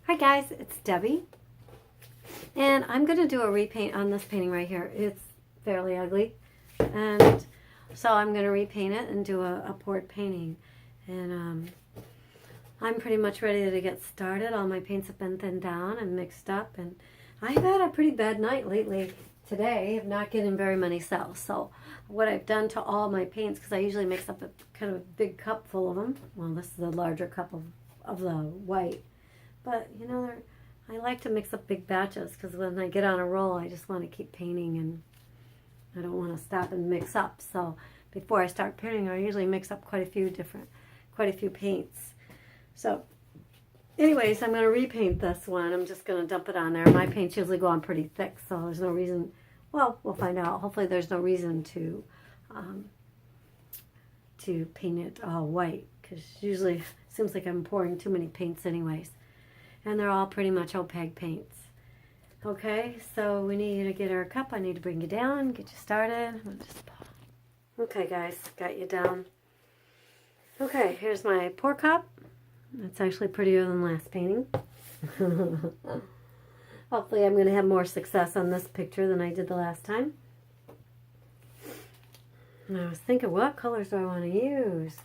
Hi guys, it's Debbie, and I'm going to do a repaint on this painting right here. It's fairly ugly, and so I'm going to repaint it and do a poured painting. And I'm pretty much ready to get started. All my paints have been thinned down and mixed up, and I've had a pretty bad night lately. Today, I'm not getting very many cells. So what I've done to all my paints, because I usually mix up a kind of a big cup full of them. Well, this is a larger cup of the white. But, you know, I like to mix up big batches because when I get on a roll, I just want to keep painting and I don't want to stop and mix up. So before I start painting, I usually mix up quite a few paints. So anyways, I'm going to repaint this one. I'm just going to dump it on there. My paints usually go on pretty thick, so there's no reason. Well, we'll find out. Hopefully there's no reason to paint it all white, because usually it seems like I'm pouring too many paints anyways. And they're all pretty much opaque paints. Okay, so we need to get our cup. I need to bring you down, get you started. Okay guys, got you down. Okay, here's my pour cup. It's actually prettier than last painting. Hopefully I'm going to have more success on this picture than I did the last time. And I was thinking, what colors do I want to use?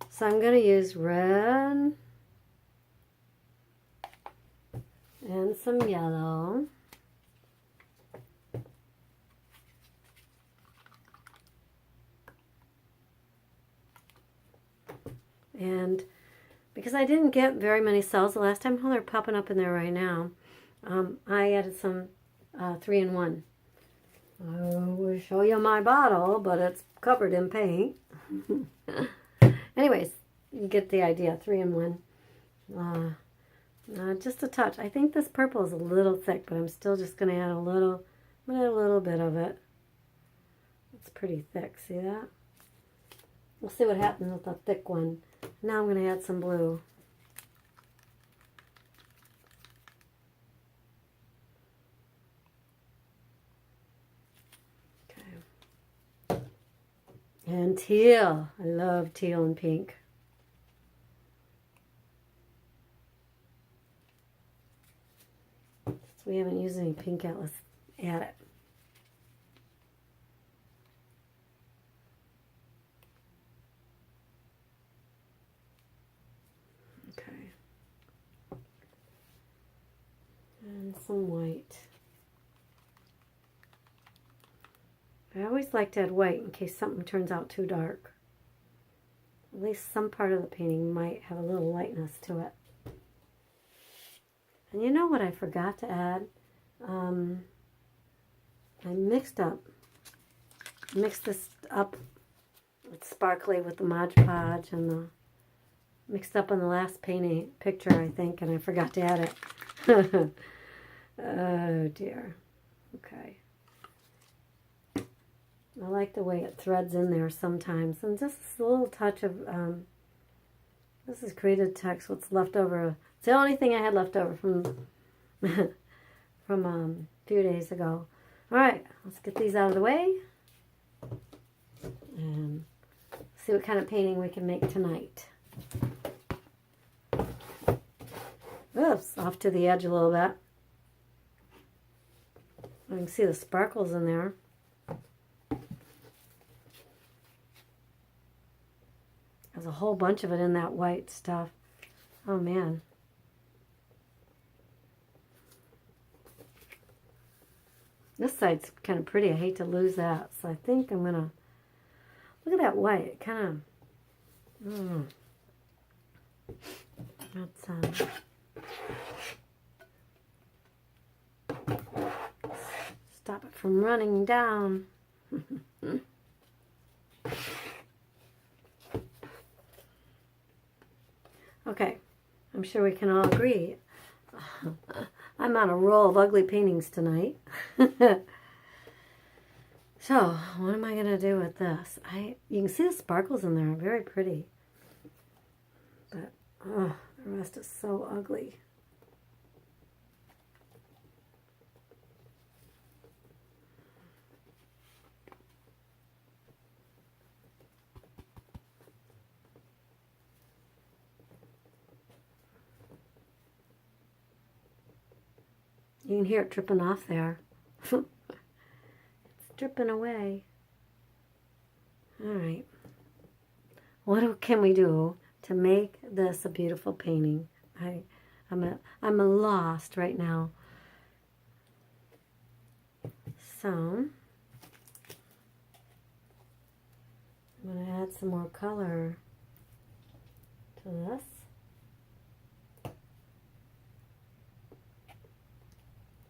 So I'm going to use red and some yellow. And because I didn't get very many cells the last time, well, they're popping up in there right now, I added some 3-in-1. I will show you my bottle, but it's covered in paint. Anyways, you get the idea, 3-in-1. Just a touch. I think this purple is a little thick, but I'm still just going to add a little bit of it. It's pretty thick, see that? We'll see what happens with the thick one. Now I'm going to add some blue. Okay. And teal. I love teal and pink. So we haven't used any pink yet. Let's add it. And some white. I always like to add white in case something turns out too dark. At least some part of the painting might have a little lightness to it. And you know what I forgot to add? I mixed this up with sparkly with the Mod Podge and the mixed up on the last painting picture, I think, and I forgot to add it. Oh dear. Okay. I like the way it threads in there sometimes. And just a little touch of, this is Creative Text, what's left over. It's the only thing I had left over from, from a few days ago. Alright, let's get these out of the way. And see what kind of painting we can make tonight. Oops, off to the edge a little bit. I can see the sparkles in there. There's a whole bunch of it in that white stuff. Oh man. This side's kind of pretty. I hate to lose that. So I think I'm going to... Look at that white. It kind of... That's... Stop it from running down. Okay, I'm sure we can all agree. I'm on a roll of ugly paintings tonight. So, what am I going to do with this? You can see the sparkles in there. Very pretty. But, oh, the rest is so ugly. You can hear it dripping off there. It's dripping away. All right. What can we do to make this a beautiful painting? I'm lost right now. So I'm going to add some more color to this.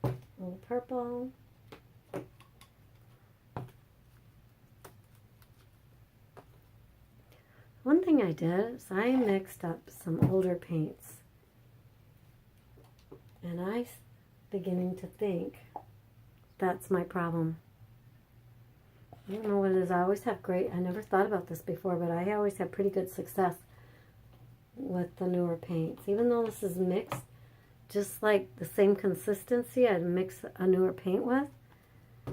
A little purple. One thing I did is I mixed up some older paints. And I'm beginning to think that's my problem. I don't know what it is. I always have I never thought about this before, but I always have pretty good success with the newer paints. Even though this is mixed, just like the same consistency I'd mix a newer paint with. I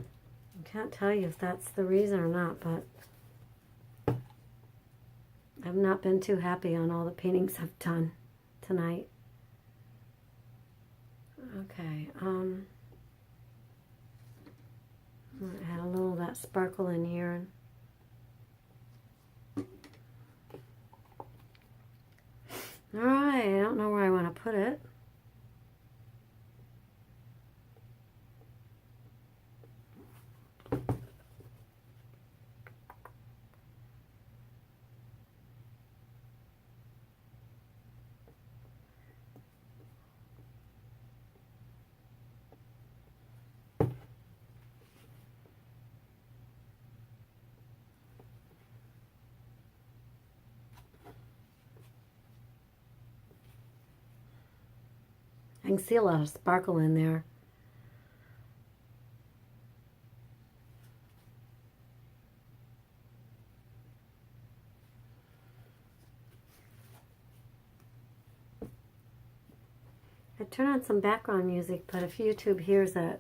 can't tell you if that's the reason or not, but I've not been too happy on all the paintings I've done tonight. Okay, I'm going to add a little of that sparkle in here. Alright, I don't know where I want to put it. I can see a lot of sparkle in there. I turn on some background music, but if YouTube hears it,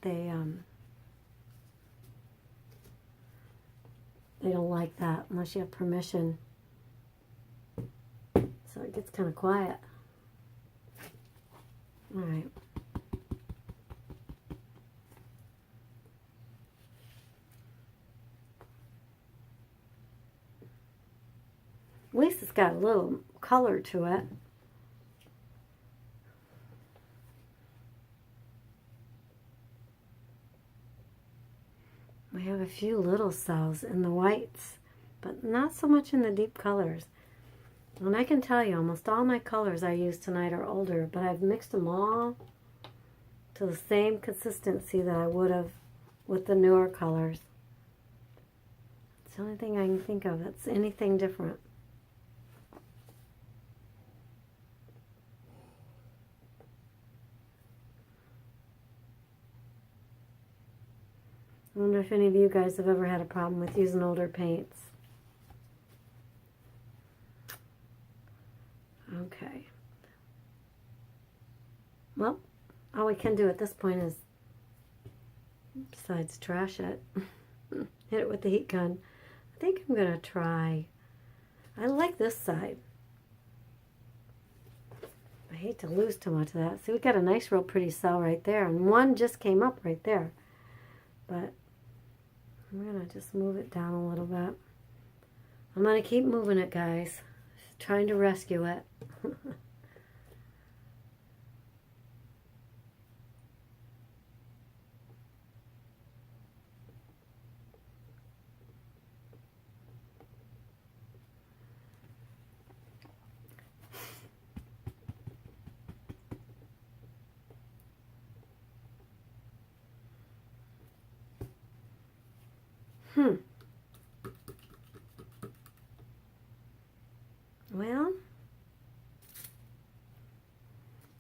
they don't like that unless you have permission. So it gets kind of quiet. All right. At least it's got a little color to it. We have a few little cells in the whites, but not so much in the deep colors. And I can tell you, almost all my colors I use tonight are older, but I've mixed them all to the same consistency that I would have with the newer colors. It's the only thing I can think of that's anything different. I wonder if any of you guys have ever had a problem with using older paints. Okay. Well, all we can do at this point is, besides trash it, hit it with the heat gun. I think I'm going to try, I like this side. I hate to lose too much of that. See, we got a nice, real pretty cell right there, and one just came up right there. But I'm going to just move it down a little bit. I'm going to keep moving it, guys. Trying to rescue it. Well,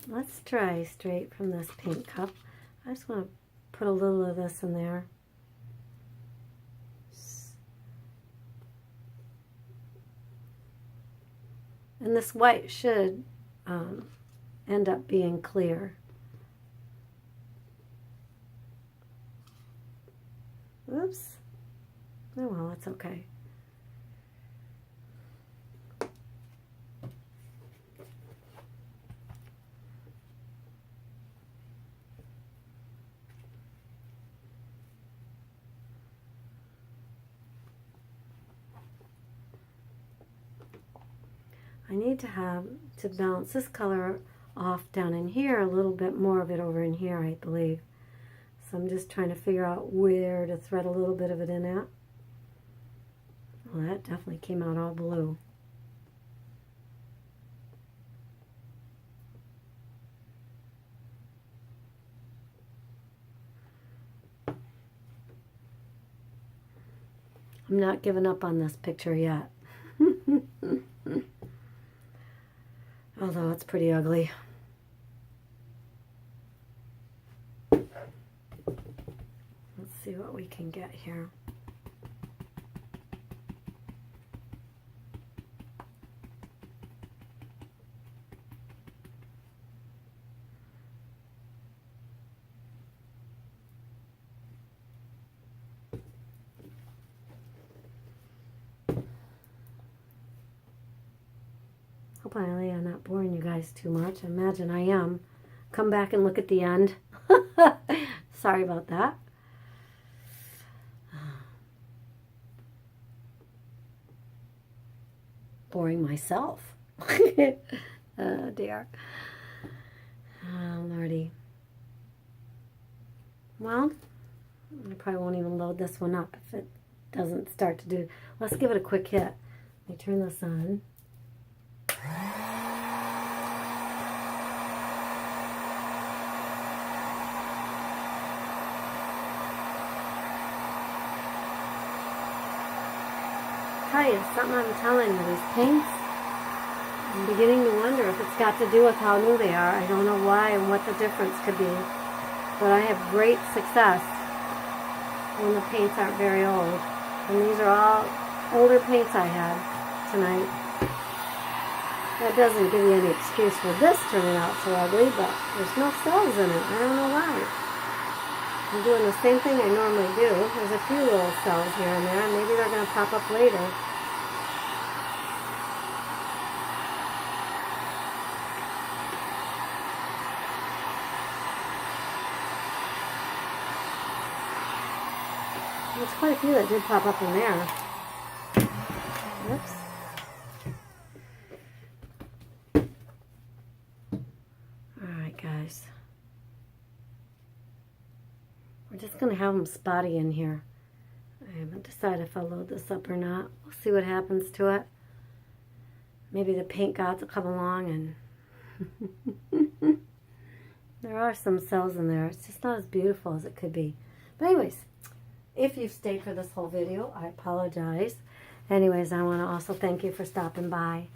let's try straight from this paint cup. I just want to put a little of this in there. And this white should end up being clear. Oops. Oh well, it's okay. I need to balance this color off down in here, a little bit more of it over in here, I believe. So I'm just trying to figure out where to thread a little bit of it in at. Well, that definitely came out all blue. I'm not giving up on this picture yet. Although it's pretty ugly. Let's see what we can get here. Hopefully I'm not boring you guys too much. I imagine I am. Come back and look at the end. Sorry about that. Boring myself. Oh dear. Oh lordy. Well, I probably won't even load this one up if it doesn't start to do. Let's give it a quick hit. Let me turn this on. Tell you, something I'm telling you, these paints, I'm beginning to wonder if it's got to do with how new they are. I don't know why and what the difference could be, but I have great success when the paints aren't very old. And these are all older paints I had tonight. That doesn't give you any excuse for this turning out so ugly, but there's no cells in it. I don't know why. I'm doing the same thing I normally do. There's a few little cells here and there. Maybe they're going to pop up later. There's quite a few that did pop up in there. Whoops. Alright guys. We're just going to have them spotty in here. I haven't decided if I'll load this up or not. We'll see what happens to it. Maybe the paint gods will come along and... There are some cells in there. It's just not as beautiful as it could be. But anyways, if you've stayed for this whole video, I apologize. Anyways, I want to also thank you for stopping by.